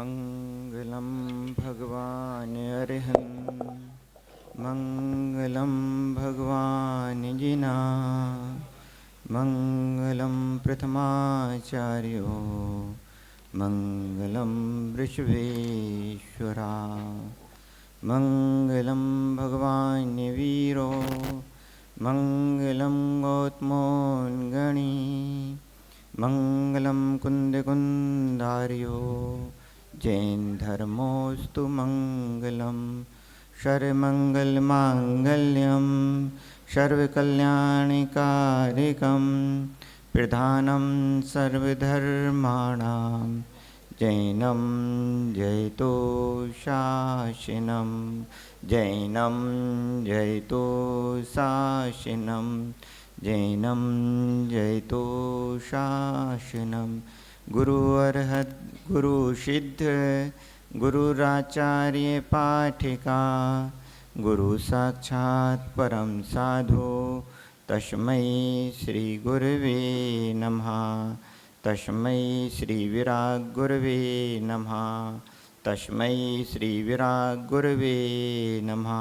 मङ्गलं भगवान् अरिहन् मङ्गलं भगवान् जिना मङ्गलं प्रथमाचार्यो मङ्गलं वृषभेश्वरा मङ्गलं भगवान् वीरो मङ्गलं गौतमोऽन्गणी मङ्गलं कुन्दकुन्दार्यो जैन धर्मोऽस्तु मङ्गलं सर्वमङ्गलमाङ्गल्यं सर्वकल्याणकारिकं प्रधानं सर्वधर्माणां जैनं जयतो शासनं जैनं जयतो शासनं जैनं जयतो शासनं गुरु अर्हत् गुरु सिद्ध गुरुराचार्य पाठिका गुरु साक्षात् परम साधु तस्मै श्री गुरवे नमः तस्मै श्री विराग गुरवे नमः तस्मै श्री विराग गुरवे नमः।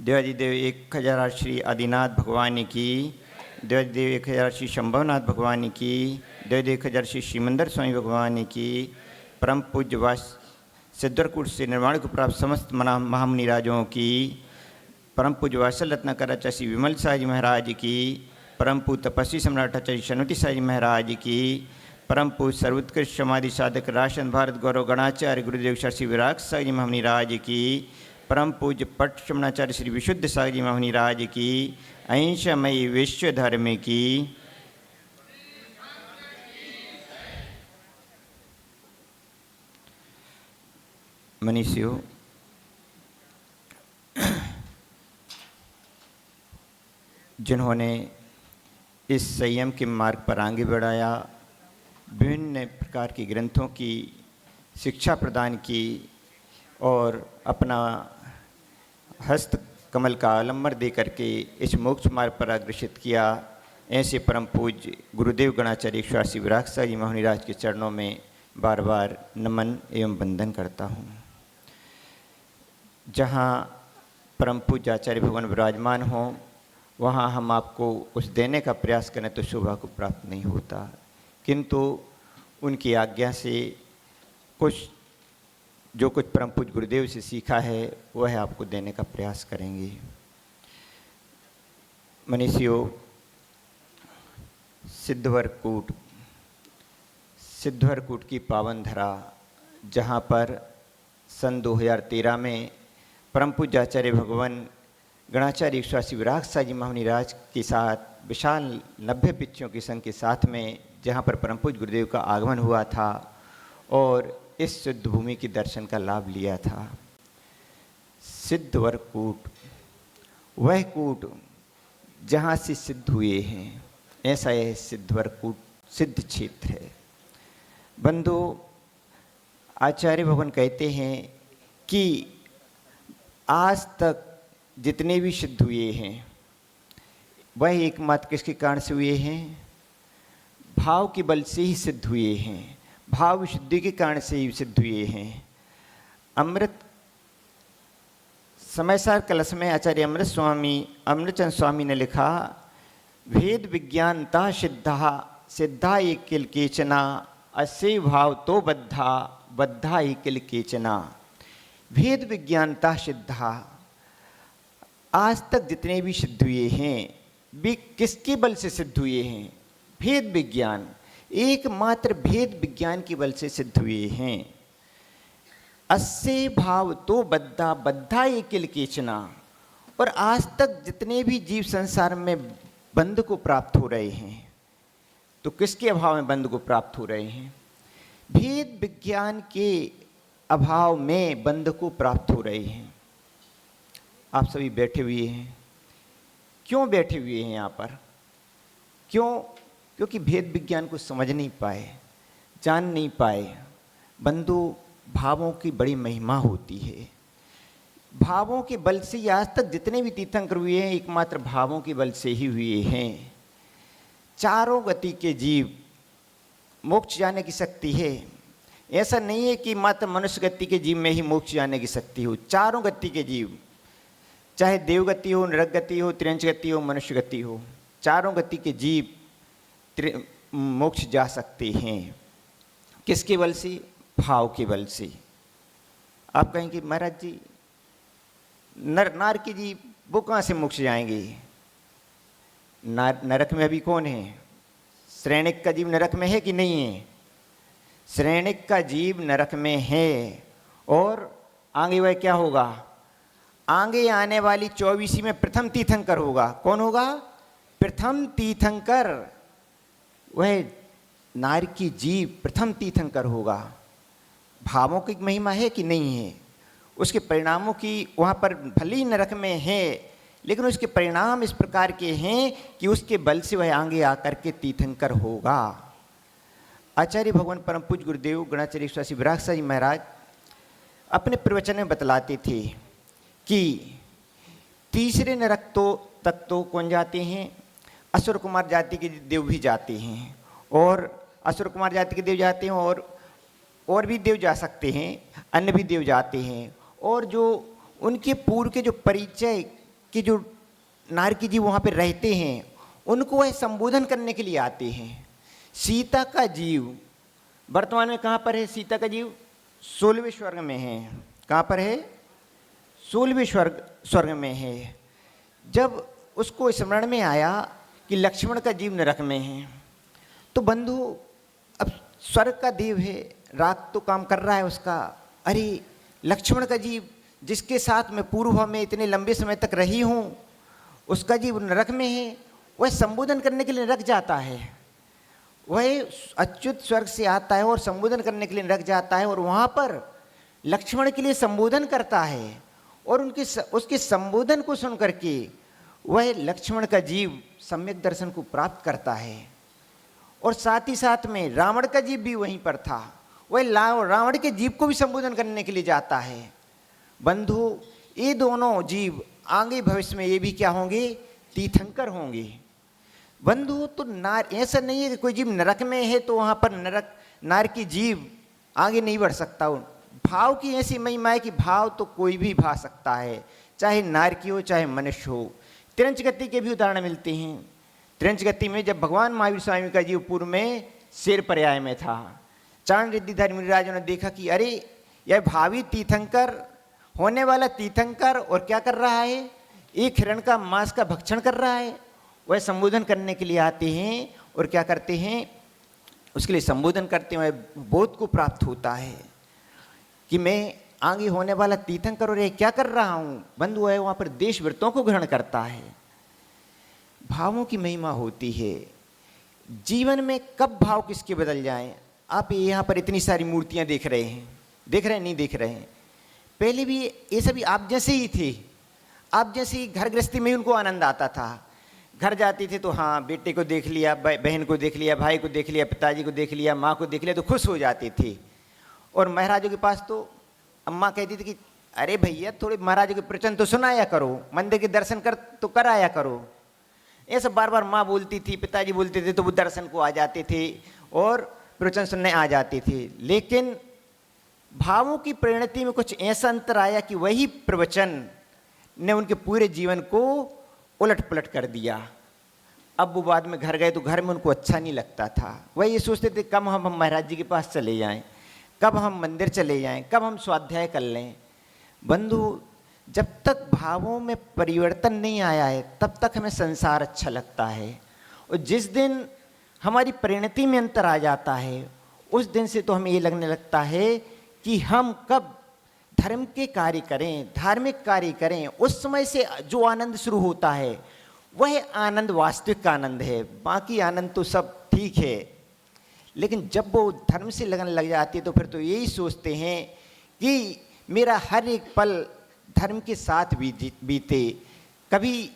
देवादिदेव 1000 श्री आदिनाथ भगवान की, देवादिदेव 1000 श्री शंभवनाथ भगवान की, देवादिदेव 1000 श्री श्रीमंदर स्वामी भगवान की, परम पूज्य वास सिद्धरकूट से निर्वाण को प्राप्त समस्त महामुनि राजों की, परम पूज्य वात्सल रत्नाकराचार्य श्री विमल साहजी महाराज की, परम पूज्य तपस्वी सम्राट आचार्य शनुति साहजी महाराज की, परम पूज्य सर्वोत्कृष्ट समाधि साधक राशन भारत गौरव गणाचार्य गुरुदेव श्री विराग साहजी महामुनि राज की, परम पूज्य पट शमनाचार्य श्री विशुद्ध साहजी महामुनि राज की, अहिंसामयी विश्व धर्म की, मनीषियों, जिन्होंने इस संयम के मार्ग पर आगे बढ़ाया, विभिन्न प्रकार के ग्रंथों की शिक्षा प्रदान की और अपना हस्त कमल का आलम्बर दे करके इस मोक्ष मार्ग पर अग्रसित किया, ऐसे परम पूज्य गुरुदेव गणाचार्य श्री विराग साहजी महामुनि राज के चरणों में बार बार नमन एवं वंदन करता हूँ। जहाँ परम पूज्य आचार्य भगवान विराजमान हों वहाँ हम आपको कुछ देने का प्रयास करें तो शोभा को प्राप्त नहीं होता, किंतु उनकी आज्ञा से जो कुछ परम पूज्य गुरुदेव से सीखा है वह आपको देने का प्रयास करेंगे। मनीषियों, सिद्धवरकूट की पावन धरा, जहाँ पर सन 2013 में परम पूज्य आचार्य भगवान गणाचार्य श्री विराग साहजी महामुनि राज के साथ विशाल 90 पिच्चियों के संघ के साथ में जहाँ पर परम पूज्य गुरुदेव का आगमन हुआ था और इस सिद्ध भूमि के दर्शन का लाभ लिया था। सिद्धवरकूट वह कूट जहाँ से सिद्ध हुए हैं, ऐसा यह सिद्धवरकूट सिद्ध क्षेत्र है। बंधु, आचार्य भगवान कहते हैं कि आज तक जितने भी सिद्ध हुए हैं वह एकमात्र किसके कारण से हुए हैं? भाव के बल से ही सिद्ध हुए हैं, भाव विशुद्धि के कारण से ही सिद्ध हुए हैं। अमृत समयसार कलश में आचार्य अमृतचंद स्वामी ने लिखा, भेद विज्ञानता सिद्धा एकिल केचना अस्य भाव तो बद्धा एकिल केचना। भेद विज्ञानता सिद्धा, आज तक जितने भी सिद्ध हुए हैं वे किसके बल से सिद्ध हुए हैं? भेद विज्ञान, एकमात्र भेद विज्ञान के बल से सिद्ध हुए हैं। अस्य भाव तो बद्धा एकिल केचना, और आज तक जितने भी जीव संसार में बंध को प्राप्त हो रहे हैं तो किसके अभाव में बंध को प्राप्त हो रहे हैं? भेद विज्ञान के अभाव में बंध को प्राप्त हो रहे हैं। आप सभी बैठे हुए हैं, क्यों बैठे हुए हैं यहाँ पर? क्योंकि भेद विज्ञान को समझ नहीं पाए, जान नहीं पाए। बंधु, भावों की बड़ी महिमा होती है। भावों के बल से आज तक जितने भी तीर्थंकर हुए हैं एकमात्र भावों के बल से ही हुए हैं। चारों गति के जीव मोक्ष जाने की शक्ति है, ऐसा नहीं है कि मात्र मनुष्य गति के जीव में ही मोक्ष जाने की शक्ति हो। चारों गति के जीव, चाहे देवगति हो, नरक गति हो, त्रियंच गति हो, मनुष्य गति हो, चारों गति के जीव मोक्ष जा सकते हैं। किसके बल से? भाव के बल से। आप कहेंगे महाराज जी नार के जीव वो कहाँ से मोक्ष जाएंगे? नरक में अभी कौन है? श्रेणिक का जीव नरक में है कि नहीं है? श्रेणिक का जीव नरक में है। और आगे वह क्या होगा? आगे आने वाली 24वीं में प्रथम तीर्थंकर होगा। कौन होगा? प्रथम तीर्थंकर। वह नार की जीव प्रथम तीर्थंकर होगा। भावों की महिमा है कि नहीं है? उसके परिणामों की वहाँ पर भले ही नरक में है, लेकिन उसके परिणाम इस प्रकार के हैं कि उसके बल से वह आगे आकर के तीर्थंकर होगा। आचार्य भगवान परम पूज्य गुरुदेव गणाचार्य स्वामी विराग जी महाराज अपने प्रवचन में बतलाते थे कि तीसरे नरक तक तो कौन जाते हैं? असुर कुमार जाति के देव भी जाते हैं, और असुर कुमार जाति के देव जाते हैं, और भी देव जा सकते हैं, अन्य भी देव जाते हैं। और जो उनके पूर्व के जो परिचय के जो नार की जीव वहाँ पर रहते हैं, उनको वह संबोधन करने के लिए आते हैं। सीता का जीव वर्तमान में कहाँ पर है? सीता का जीव 16वें स्वर्ग में है। कहाँ पर है? 16वें स्वर्ग में है। जब उसको स्मरण में आया कि लक्ष्मण का जीव नरक में है, तो बंधु अब स्वर्ग का देव है, रात तो काम कर रहा है उसका, अरे लक्ष्मण का जीव जिसके साथ मैं पूर्व में इतने लंबे समय तक रही हूँ, उसका जीव नरक में है। वह संबोधन करने के लिए नरक जाता है। वह अच्युत स्वर्ग से आता है और संबोधन करने के लिए नरक जाता है, और वहाँ पर लक्ष्मण के लिए संबोधन करता है। और उसके संबोधन को सुन करके वह लक्ष्मण का जीव सम्यक दर्शन को प्राप्त करता है। और साथ ही साथ में रावण का जीव भी वहीं पर था। वह रावण के जीव को भी संबोधन करने के लिए जाता है। बंधु ये दोनों जीव आगे भविष्य में ये भी क्या होंगे? तीर्थंकर होंगे। बंधु तो नार ऐसा नहीं है कि कोई जीव नरक में है तो वहाँ पर नार की जीव आगे नहीं बढ़ सकता। भाव की ऐसी महिमा है कि भाव तो कोई भी भा सकता है, चाहे नार की हो चाहे मनुष्य हो। त्रियंच गति के भी उदाहरण मिलते हैं। त्रियंच गति में जब भगवान महावीर स्वामी का जीव पूर्व में शेर पर्याय में था, चांद रिद्धिधारी मुनिराजों ने देखा कि अरे यह भावी तीर्थंकर होने वाला तीर्थंकर और क्या कर रहा है? एक हिरण का मांस का भक्षण कर रहा है। वह संबोधन करने के लिए आते हैं और क्या करते हैं? उसके लिए संबोधन करते हैं। बोध को प्राप्त होता है कि मैं आगे होने वाला तीर्थंकर और ये क्या कर रहा हूँ। बंधु है वहाँ पर देशव्रतों को ग्रहण करता है। भावों की महिमा होती है। जीवन में कब भाव किसके बदल जाएं? आप यहाँ पर इतनी सारी मूर्तियाँ देख रहे हैं, देख रहे हैं नहीं देख रहे हैं? पहले भी ये सभी आप जैसे ही थे। आप जैसे ही घर गृहस्थी में उनको आनंद आता था। घर जाते थे तो हाँ बेटे को देख लिया, बहन को देख लिया, भाई को देख लिया, पिताजी को देख लिया, माँ को देख लिया, तो खुश हो जाते थे। और महाराजों के पास तो अम्मा कहती थी कि अरे भैया थोड़े महाराजों के प्रवचन तो सुनाया करो, मंदिर के दर्शन तो कराया करो। ऐसा बार बार माँ बोलती थी, पिताजी बोलते थे, तो वो दर्शन को आ जाते थे और प्रवचन सुनने आ जाते थे। लेकिन भावों की परिणति में कुछ ऐसा अंतर आया कि वही प्रवचन ने उनके पूरे जीवन को उलट पलट कर दिया। अब वो बाद में घर गए तो घर में उनको अच्छा नहीं लगता था। वह ये सोचते थे कब हम महाराज जी के पास चले जाएं, कब हम मंदिर चले जाएं, कब हम स्वाध्याय कर लें। बंधु जब तक भावों में परिवर्तन नहीं आया है तब तक हमें संसार अच्छा लगता है, और जिस दिन हमारी परिणति में अंतर आ जाता है उस दिन से तो हमें ये लगने लगता है कि हम कब धर्म के कार्य करें, धार्मिक कार्य करें। उस समय से जो आनंद शुरू होता है वह आनंद वास्तविक आनंद है। बाकी आनंद तो सब ठीक है, लेकिन जब वो धर्म से लगन लग जाती है तो फिर तो यही सोचते हैं कि मेरा हर एक पल धर्म के साथ बीते। कभी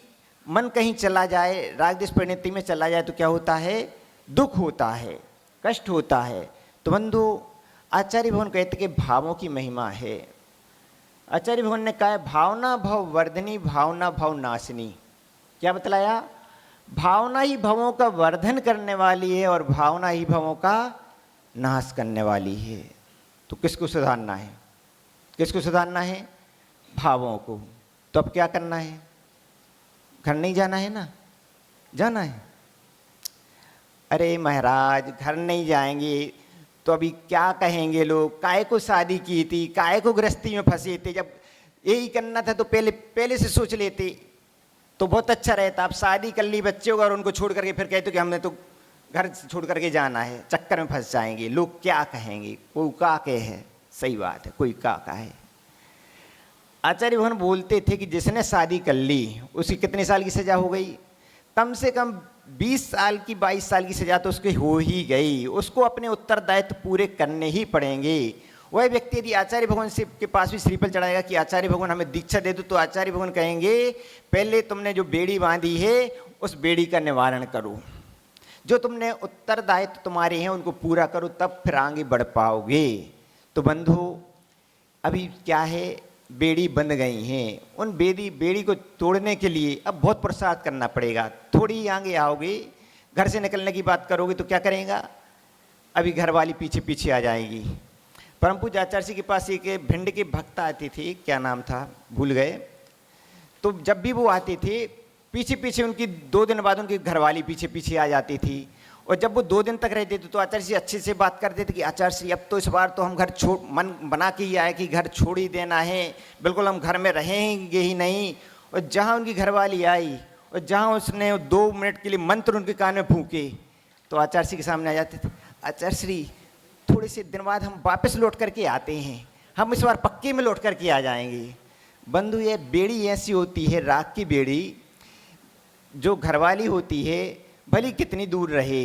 मन कहीं चला जाए, राग देश परिणति में चला जाए तो क्या होता है? दुख होता है, कष्ट होता है। तो बंधु आचार्य भगवान कहते कि भावों की महिमा है। आचार्य भगवान ने कहा भावना भव वर्धनी, भावना भव नाशनी। क्या बतलाया? भावना ही भवों का वर्धन करने वाली है और भावना ही भवों का नाश करने वाली है। तो किसको सुधारना है? किसको सुधारना है? भावों को। तो अब क्या करना है? घर नहीं जाना है ना? जाना है। अरे महाराज, घर नहीं जाएंगे तो अभी क्या कहेंगे लोग? काहे को शादी की थी, काहे को गृहस्थी में फंसे थे? जब यही करना था तो पहले से सोच लेते तो बहुत अच्छा रहता। आप शादी कर ली, बच्चे होगा और उनको छोड़ करके फिर कहते कि हमने तो घर छोड़ करके जाना है, चक्कर में फंस जाएंगे। लोग क्या कहेंगे? कोई का कहे है, सही बात है, कोई का कहे। आचार्य भगवान बोलते थे कि जिसने शादी कर ली उसकी कितने साल की सजा हो गई? कम से कम 20 साल की, 22 साल की सजा तो उसकी हो ही गई। उसको अपने उत्तरदायित्व पूरे करने ही पड़ेंगे। वह व्यक्ति यदि आचार्य भगवान से के पास भी श्रीफल चढ़ाएगा कि आचार्य भगवान हमें दीक्षा दे दो, तो आचार्य भगवान कहेंगे पहले तुमने जो बेड़ी बांधी है उस बेड़ी का निवारण करो, जो तुमने उत्तरदायित्व तुम्हारे हैं उनको पूरा करो, तब फिर आगे बढ़ पाओगे। तो बंधु, अभी क्या है, बेड़ी बंध गई हैं। उन बेड़ी को तोड़ने के लिए अब बहुत पुरुषार्थ करना पड़ेगा। थोड़ी आगे आओगे, घर से निकलने की बात करोगे तो क्या करेगा? अभी घर वाली पीछे पीछे आ जाएगी। परम पूज्य आचार्य जी के पास एक भिंड के भक्त आते थे, क्या नाम था भूल गए। तो जब भी वो आते थे पीछे पीछे उनकी 2 दिन बाद उनकी घरवाली पीछे पीछे आ जाती थी। और जब वो 2 दिन तक रहते थे तो आचार्य जी अच्छे से बात करते थे कि आचार्य जी अब तो इस बार तो हम घर छोड़, मन बना के ही आए कि घर छोड़ ही देना है, बिल्कुल हम घर में रहेंगे ही नहीं। और जहाँ उनकी घरवाली आई और जहाँ उसने 2 मिनट के लिए मंत्र उनके कान में फूके तो आचार्य जी के सामने आ जाते थे, आचार्य श्री थोड़े से दिन बाद हम वापस लौट करके आते हैं, हम इस बार पक्के में लौट करके आ जाएंगे। बंधु, ये बेड़ी ऐसी होती है, राख की बेड़ी, जो घरवाली होती है भली कितनी दूर रहे,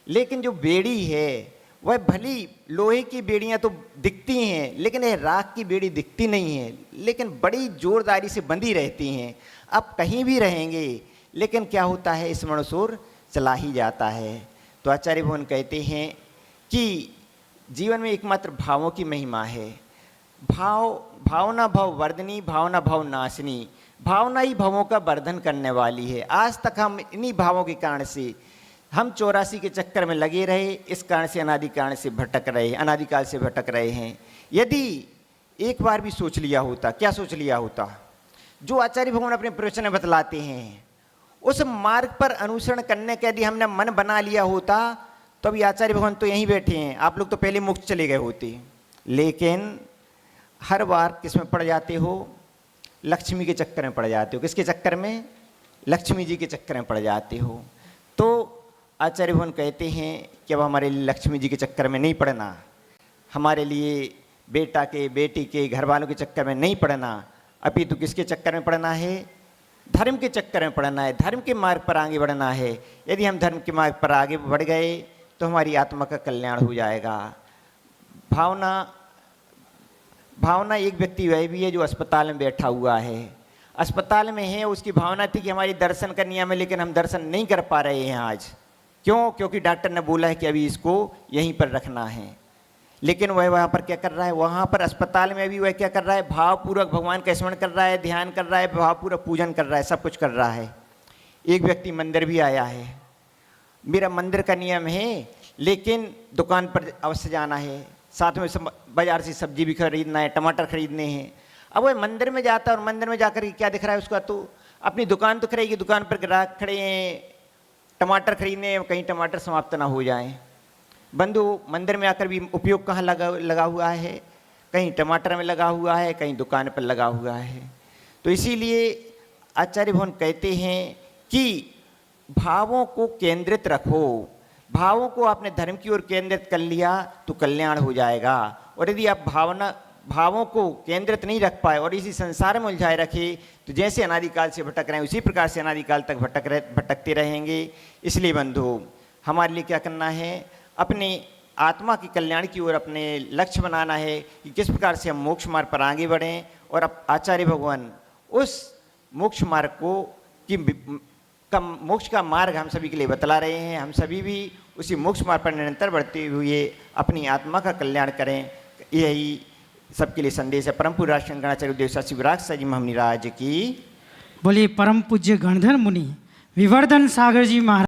लेकिन जो बेड़ी है वह भली लोहे की बेड़ियां तो दिखती हैं लेकिन ये राख की बेड़ी दिखती नहीं है, लेकिन बड़ी जोरदारी से बंधी रहती हैं। अब कहीं भी रहेंगे लेकिन क्या होता है, स्मरणशोर चला ही जाता है। तो आचार्य भगवान कहते हैं कि जीवन में एकमात्र भावों की महिमा है। भावना भव वर्धनी, भावना भव नाशनी। भावना ही भावों का वर्धन करने वाली है। आज तक हम इन्हीं भावों के कारण से हम 84 के चक्कर में लगे रहे, इस कारण से अनादिकाल से भटक रहे, अनादिकाल से भटक रहे हैं। यदि एक बार भी सोच लिया होता, क्या सोच लिया होता, जो आचार्य भगवान अपने प्रवचन में बतलाते हैं उस मार्ग पर अनुसरण करने के यदि हमने मन बना लिया होता तो अभी आचार्य भगवान तो यहीं बैठे हैं, आप लोग तो पहले मुक्त चले गए होते। लेकिन हर बार किस में पड़ जाते हो? लक्ष्मी के चक्कर में पड़ जाते हो। किसके चक्कर में? लक्ष्मी जी के चक्कर में पड़ जाते हो। तो आचार्य भगवान कहते हैं कि अब हमारे लिए लक्ष्मी जी के चक्कर में नहीं पड़ना, हमारे लिए बेटा के, बेटी के, घर वालों के चक्कर में नहीं पड़ना, अपितु किसके चक्कर में पड़ना है? धर्म के चक्कर में पड़ना है, धर्म के मार्ग पर आगे बढ़ना है। यदि हम धर्म के मार्ग पर आगे बढ़ गए तो हमारी आत्मा का कल्याण हो जाएगा। भावना एक व्यक्ति वह भी है जो अस्पताल में बैठा हुआ है, अस्पताल में है, उसकी भावना थी कि हमारी दर्शन करनी है, लेकिन हम दर्शन नहीं कर पा रहे हैं आज। क्यों? क्योंकि डॉक्टर ने बोला है कि अभी इसको यहीं पर रखना है। लेकिन वह वहाँ पर क्या कर रहा है? वहाँ पर अस्पताल में भी वह क्या कर रहा है? भावपूर्वक भगवान का स्मरण कर रहा है, ध्यान कर रहा है, भावपूर्वक पूजन कर रहा है, सब कुछ कर रहा है। एक व्यक्ति मंदिर भी आया है, मेरा मंदिर का नियम है लेकिन दुकान पर अवश्य जाना है, साथ में बाजार से सब्जी भी खरीदना है, टमाटर खरीदने हैं। अब वह मंदिर में जाता है और मंदिर में जाकर क्या दिख रहा है उसका? तो अपनी दुकान तो खरीदेगी, दुकान पर ग्राहक खड़े हैं टमाटर खरीदने, कहीं टमाटर समाप्त ना हो जाएं। बंधु, मंदिर में आकर भी उपयोग कहाँ लगा हुआ है? कहीं टमाटर में लगा हुआ है, कहीं दुकान पर लगा हुआ है। तो इसीलिए आचार्य भगवान कहते हैं कि भावों को केंद्रित रखो। भावों को आपने धर्म की ओर केंद्रित कर लिया तो कल्याण हो जाएगा। और यदि आप भावों को केंद्रित नहीं रख पाए और इसी संसार में उलझाए रखे तो जैसे अनादिकाल से भटक रहे हैं उसी प्रकार से अनादिकाल तक भटकते रहेंगे। इसलिए बंधु, हमारे लिए क्या करना है? अपने आत्मा के कल्याण की ओर अपने लक्ष्य बनाना है कि किस प्रकार से हम मोक्ष मार्ग पर आगे बढ़ें। और अब आचार्य भगवान उस मोक्ष मार्ग मोक्ष का मार्ग हम सभी के लिए बतला रहे हैं। हम सभी भी उसी मोक्ष मार्ग पर निरंतर बढ़ते हुए अपनी आत्मा का कल्याण करें, यही सबके लिए संदेश है। परम पूज्य राष्ट्र गणाचार्य देवसा शिवराज साजी महाराज की बोलिए। परम पूज्य गणधर मुनि विवर्धन सागर जी महाराज।